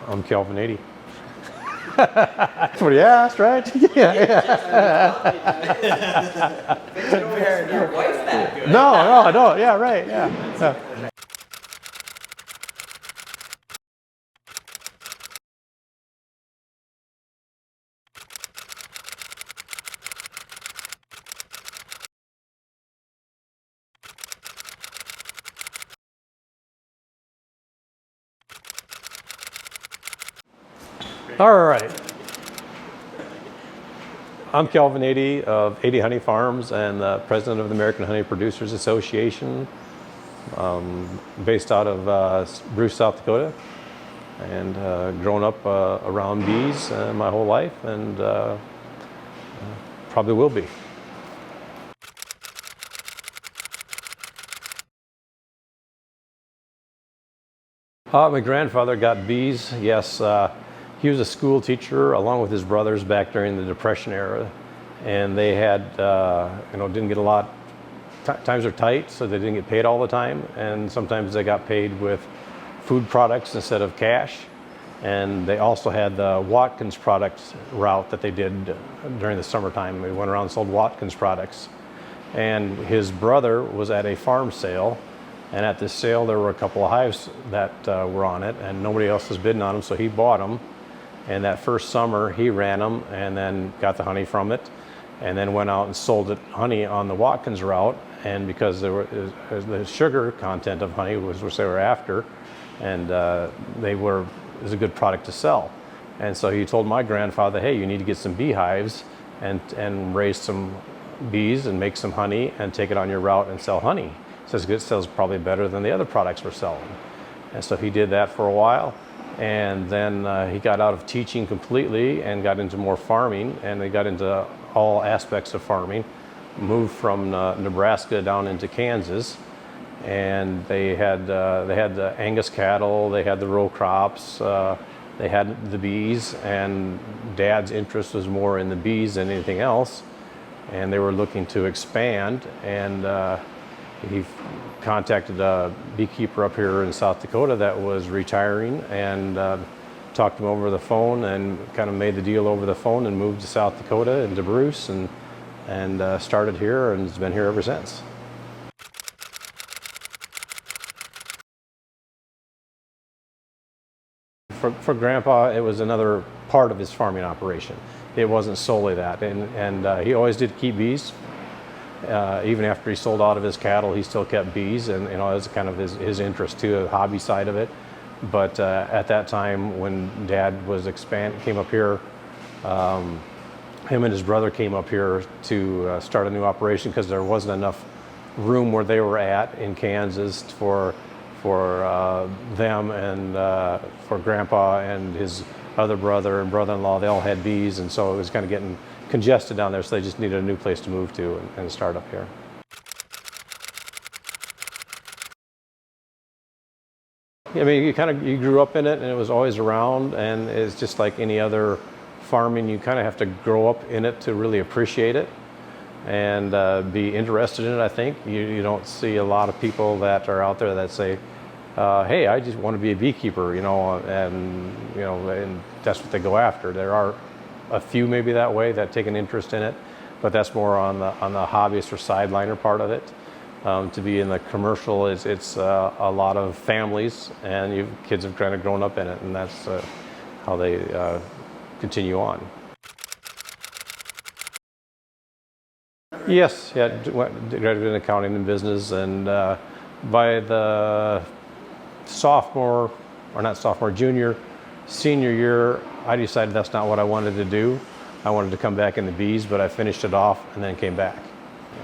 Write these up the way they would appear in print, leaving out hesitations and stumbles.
I'm Kelvin Adee. That's what he asked, right? Yeah. Comparing your wife that good. No, I don't. Yeah, right. Yeah. All right. I'm Kelvin Adee of Adee Honey Farms and the president of the American Honey Producers Association, based out of Bruce, South Dakota, and grown up around bees my whole life, and probably will be. My grandfather got bees, yes. He was a school teacher along with his brothers back during the Depression era, and they had, didn't get a lot, times are tight, so they didn't get paid all the time, and sometimes they got paid with food products instead of cash. And they also had the Watkins products route that they did during the summertime. We went around and sold Watkins products. And his brother was at a farm sale, and at this sale there were a couple of hives that were on it, and nobody else was bidding on them, so he bought them. And that first summer he ran them and then got the honey from it, and then went out and sold it honey on the Watkins route. And because there were, the sugar content of honey was what they were after, and it was a good product to sell. And so he told my grandfather, hey, you need to get some beehives and raise some bees and make some honey and take it on your route and sell honey. He says it sells probably better than the other products we're selling. And so he did that for a while. And then he got out of teaching completely and got into more farming, and they got into all aspects of farming, moved from Nebraska down into Kansas. And they had the Angus cattle, they had the row crops, they had the bees, and Dad's interest was more in the bees than anything else. And they were looking to expand, and he contacted a beekeeper up here in South Dakota that was retiring, and talked to him over the phone and kind of made the deal over the phone and moved to South Dakota and to Bruce, and started here and has been here ever since. For Grandpa, it was another part of his farming operation. It wasn't solely that, and he always did keep bees. Even after he sold out of his cattle, he still kept bees, and it was kind of his interest too, the hobby side of it. But at that time, when Dad came up here, him and his brother came up here to start a new operation because there wasn't enough room where they were at in Kansas for them and for Grandpa and his other brother and brother-in-law. They all had bees, and so it was kind of getting congested down there, so they just needed a new place to move to and start up here. I mean, you grew up in it, and it was always around, and it's just like any other farming. You kind of have to grow up in it to really appreciate it and be interested in it. I think you don't see a lot of people that are out there that say, hey, I just want to be a beekeeper, and that's what they go after. There are a few maybe that way that take an interest in it, but that's more on the hobbyist or sideliner part of it. To be in the commercial, it's a lot of families, and kids have kind of grown up in it, and that's how they continue on. Yes, yeah, graduated in accounting and business, and by the junior, senior year, I decided that's not what I wanted to do. I wanted to come back in the bees, but I finished it off and then came back.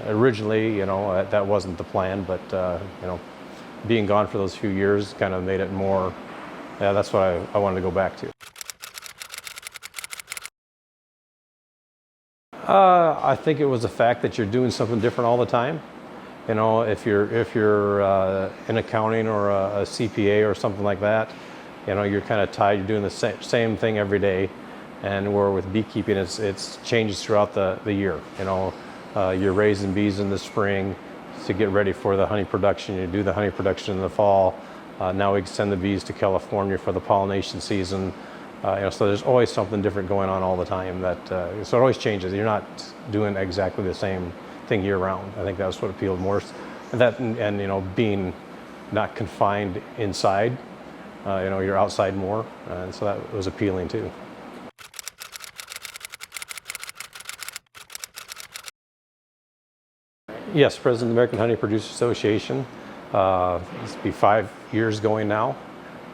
Originally, that wasn't the plan, but being gone for those few years kind of made it more, that's what I wanted to go back to. I think it was the fact that you're doing something different all the time. If you're in accounting or a CPA or something like that, you're kind of tied. You're doing the same thing every day, and where with beekeeping, it's changes throughout the year. You're raising bees in the spring to get ready for the honey production. You do the honey production in the fall, Now we can send the bees to California for the pollination season. So there's always something different going on all the time. So it always changes. You're not doing exactly the same thing year round. I think that's what appealed more. And being not confined inside. You're outside more, and so that was appealing too. Yes, President of the American Honey Producers Association. This will be 5 years going now,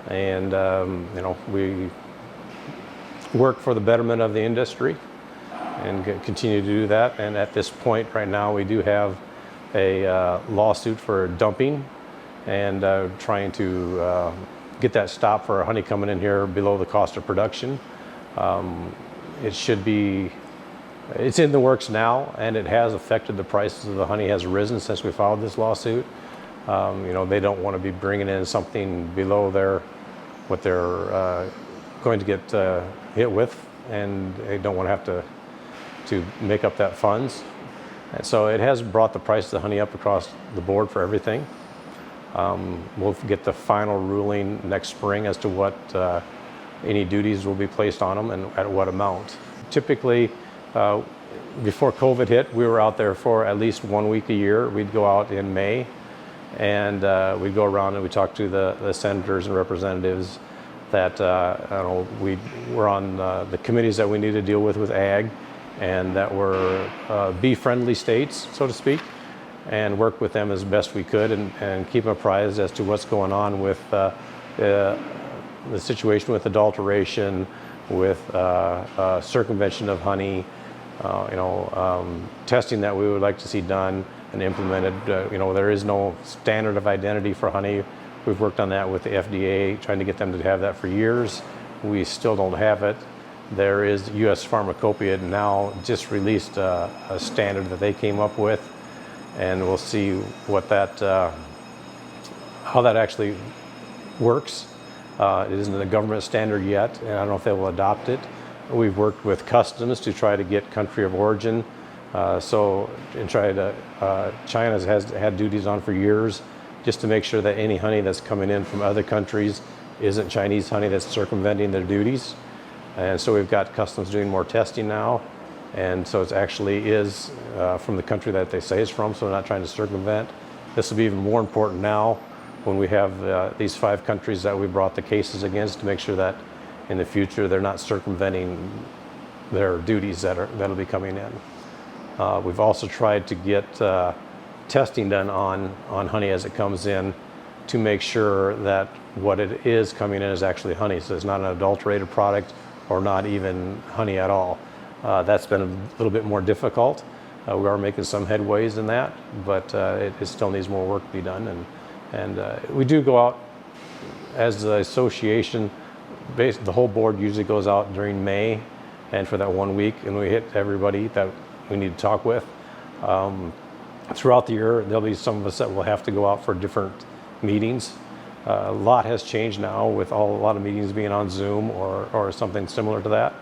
and we work for the betterment of the industry and continue to do that. And at this point right now, we do have a lawsuit for dumping and trying to get that stopped for our honey coming in here below the cost of production. It's in the works now, and it has affected the prices of the honey has risen since we filed this lawsuit. They don't want to be bringing in something below what they're going to get hit with, and they don't want to have to make up that funds. And so it has brought the price of the honey up across the board for everything. We'll get the final ruling next spring as to what any duties will be placed on them and at what amount. Typically, before COVID hit, we were out there for at least 1 week a year. We'd go out in May, and we'd go around and we'd talk to the senators and representatives that we were on the committees that we need to deal with ag, and that were bee-friendly states, so to speak, and work with them as best we could and keep them apprised as to what's going on with the situation with adulteration, with circumvention of honey, testing that we would like to see done and implemented. There is no standard of identity for honey. We've worked on that with the FDA, trying to get them to have that for years. We still don't have it. There is U.S. Pharmacopoeia now just released a standard that they came up with, and we'll see what how that actually works. It isn't a government standard yet, and I don't know if they will adopt it. We've worked with customs to try to get country of origin. China has had duties on for years, just to make sure that any honey that's coming in from other countries isn't Chinese honey that's circumventing their duties. And so we've got customs doing more testing now, and so it actually is from the country that they say it's from, so they're not trying to circumvent. This will be even more important now when we have these 5 countries that we brought the cases against, to make sure that in the future they're not circumventing their duties that'll be coming in. We've also tried to get testing done on honey as it comes in, to make sure that what it is coming in is actually honey, so it's not an adulterated product or not even honey at all. That's been a little bit more difficult. We are making some headways in that, but it still needs more work to be done. And we do go out as the association. The whole board usually goes out during May, and for that 1 week, and we hit everybody that we need to talk with. Throughout the year, there'll be some of us that will have to go out for different meetings. A lot has changed now with a lot of meetings being on Zoom or something similar to that.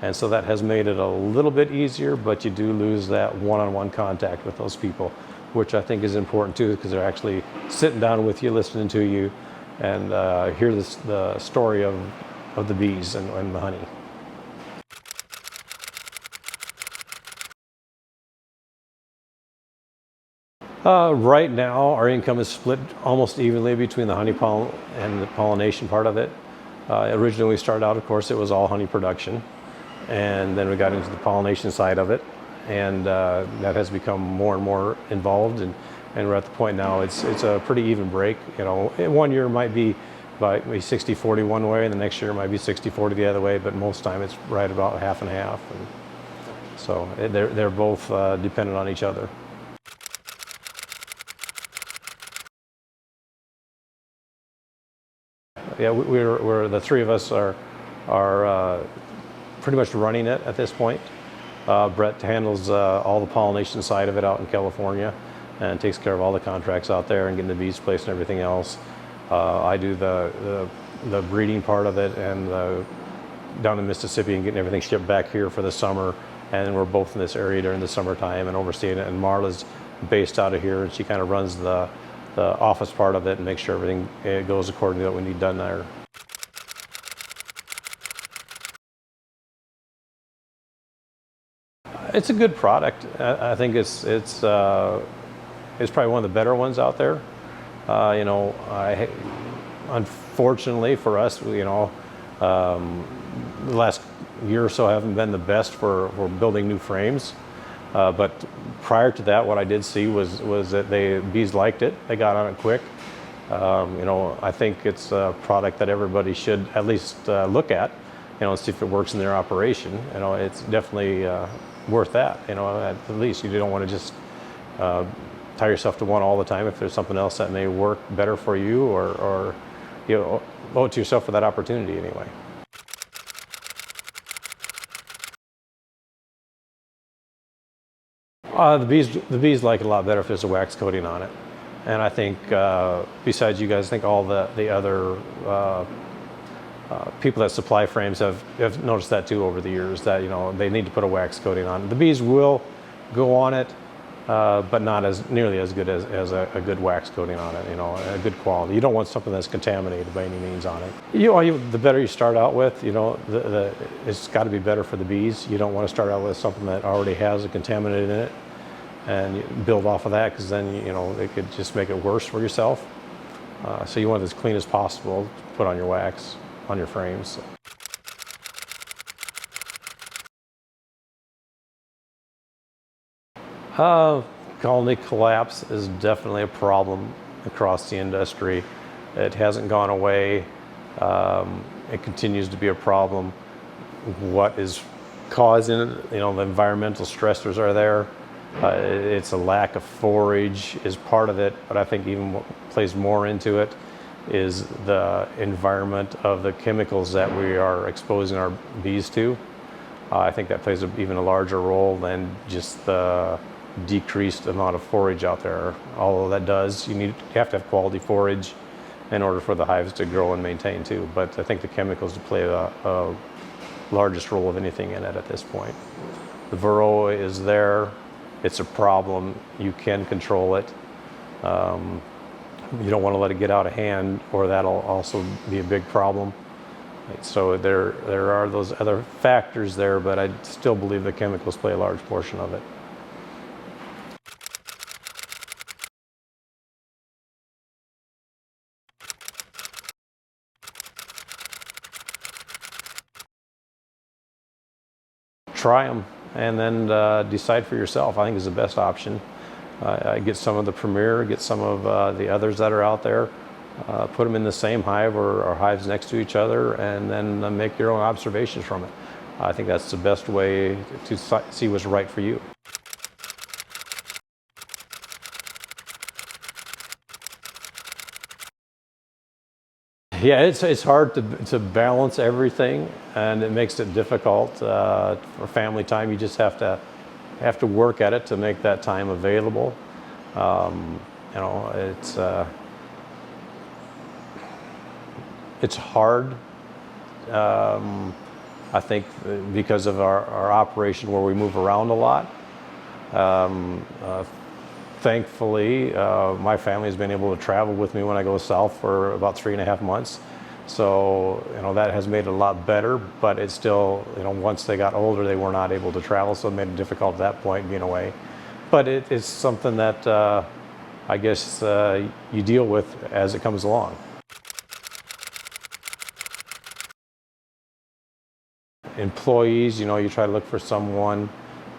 And so that has made it a little bit easier, but you do lose that one-on-one contact with those people, which I think is important too, because they're actually sitting down with you, listening to you, and hear the story of the bees and the honey. Right now, our income is split almost evenly between the honey pollen and the pollination part of it. Originally, we started out, of course, it was all honey production, and then we got into the pollination side of it, and that has become more and more involved, and we're at the point now it's a pretty even break. In 1 year it might be about 60-40 one way, and the next year it might be 60-40 the other way, but most time it's right about half and half. And so they're both dependent on each other. Yeah, we're the 3 of us are pretty much running it at this point. Brett handles all the pollination side of it out in California, and takes care of all the contracts out there and getting the bees placed and everything else. I do the breeding part of it, and down in Mississippi, and getting everything shipped back here for the summer. And we're both in this area during the summertime and overseeing it. And Marla's based out of here, and she kind of runs the the office part of it and make sure everything goes according to what we need done there. It's a good product. I think it's probably one of the better ones out there. Unfortunately for us, the last year or so haven't been the best for building new frames. But prior to that, what I did see was that bees liked it. They got on it quick. I think it's a product that everybody should at least look at, and see if it works in their operation. It's definitely worth that. At least you don't want to just tie yourself to one all the time. If there's something else that may work better for you, or owe it to yourself for that opportunity anyway. The bees like it a lot better if there's a wax coating on it. And I think, besides you guys, I think all the other people that supply frames have noticed that too over the years, that they need to put a wax coating on it. The bees will go on it, but not nearly as good as a good wax coating on it, a good quality. You don't want something that's contaminated by any means on it. The better you start out with, it's got to be better for the bees. You don't want to start out with something that already has a contaminant in it and you build off of that, because then it could just make it worse for yourself. So you want it as clean as possible to put on your wax on your frames. Colony collapse is definitely a problem across the industry. It hasn't gone away. It continues to be a problem. What is causing it? The environmental stressors are there. It's a lack of forage is part of it, but I think even what plays more into it is the environment of the chemicals that we are exposing our bees to. I think that plays even a larger role than just the decreased amount of forage out there. Although that does, you have to have quality forage in order for the hives to grow and maintain too. But I think the chemicals play the largest role of anything in it at this point. The varroa is there. It's a problem. You can control it. You don't want to let it get out of hand, or that'll also be a big problem. So there are those other factors there, but I still believe the chemicals play a large portion of it. Try them and then decide for yourself. I think is the best option. Get some of the Premier, get some of the others that are out there, put them in the same hive or hives next to each other, and then make your own observations from it. I think that's the best way to see what's right for you. Yeah, it's hard to balance everything, and it makes it difficult for family time. You just have to work at it to make that time available. It's hard. I think because of our operation where we move around a lot. Thankfully, my family has been able to travel with me when I go south for about 3.5 months. So, that has made it a lot better, but it's still, once they got older, they were not able to travel. So it made it difficult at that point being away. But it's something that I guess you deal with as it comes along. Employees, you try to look for someone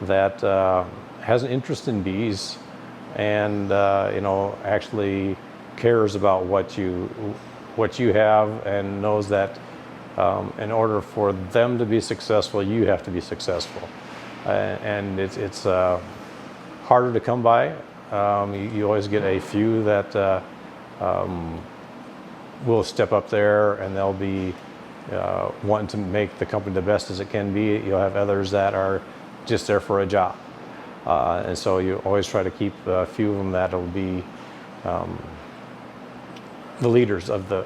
that has an interest in bees, and actually cares about what you have, and knows that in order for them to be successful, you have to be successful. And it's harder to come by. You always get a few that will step up there, and they'll be wanting to make the company the best as it can be. You'll have others that are just there for a job. And so you always try to keep a few of them that'll be the leaders of the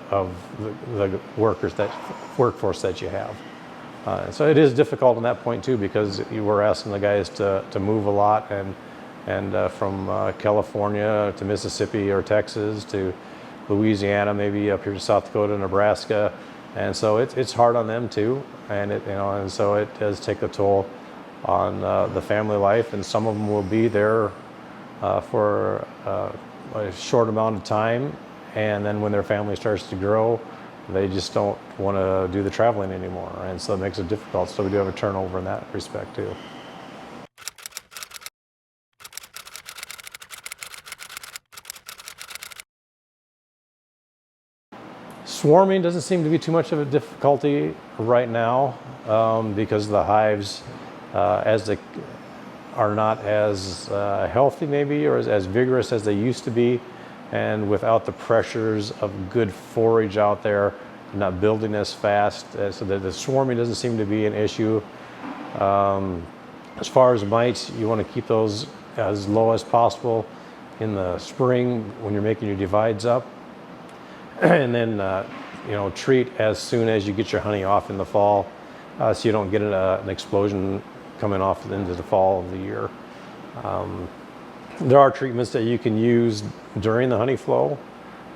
workforce that you have. So it is difficult on that point too, because you were asking the guys to move a lot, and and from California to Mississippi or Texas to Louisiana, maybe up here to South Dakota, Nebraska, and so it's hard on them too, and and so it does take a toll on the family life, and some of them will be there for a short amount of time, and then when their family starts to grow, they just don't want to do the traveling anymore, and so it makes it difficult. So we do have a turnover in that respect too. Swarming doesn't seem to be too much of a difficulty right now because the hives, as they are not as healthy maybe or as vigorous as they used to be, and without the pressures of good forage out there, not building as fast, so that the swarming doesn't seem to be an issue. As far as mites, you want to keep those as low as possible in the spring when you're making your divides up, and then treat as soon as you get your honey off in the fall, so you don't get an explosion coming off into the fall of the year. There are treatments that you can use during the honey flow,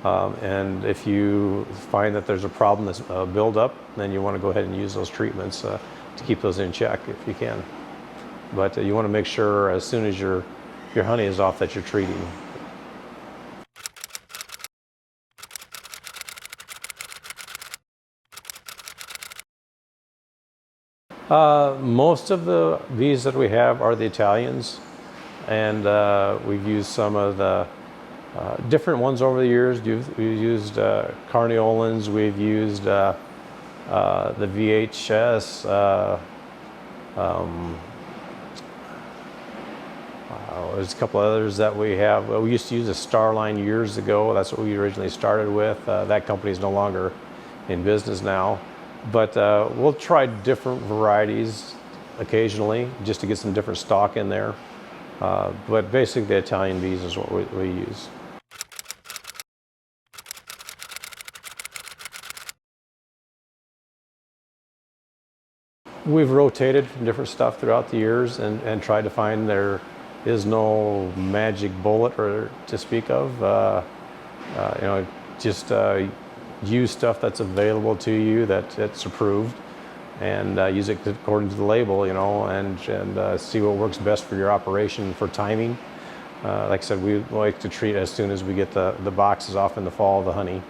and if you find that there's a problem that's buildup, then you want to go ahead and use those treatments to keep those in check if you can. But you want to make sure as soon as your honey is off that you're treating. Most of the bees that we have are the Italians, and we've used some of the different ones over the years. We've used Carniolans, we've used the VHS, there's a couple others that we have. We used to use a Starline years ago. That's what we originally started with. That company is no longer in business now. But we'll try different varieties occasionally just to get some different stock in there. But basically the Italian bees is what we use. We've rotated from different stuff throughout the years and tried to find there is no magic bullet or to speak of. Just use stuff that's available to you that's approved, and use it according to the label, and see what works best for your operation for timing. Like I said, we like to treat as soon as we get the boxes off in the fall of the honey,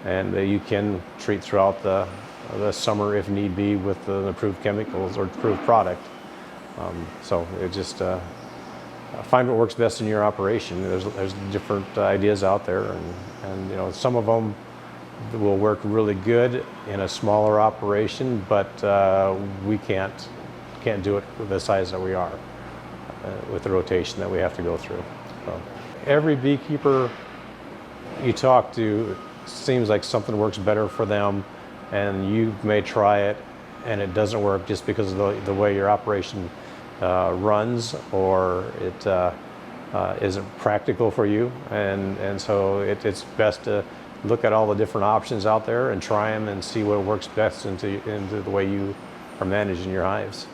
and you can treat throughout the summer if need be with the approved chemicals or approved product. So it just find what works best in your operation. There's different ideas out there, and some of them will work really good in a smaller operation, but we can't do it with the size that we are, with the rotation that we have to go through. So every beekeeper you talk to seems like something works better for them, and you may try it and it doesn't work just because of the way your operation runs, or it isn't practical for you, and so it's best to look at all the different options out there and try them and see what works best into the way you are managing your hives.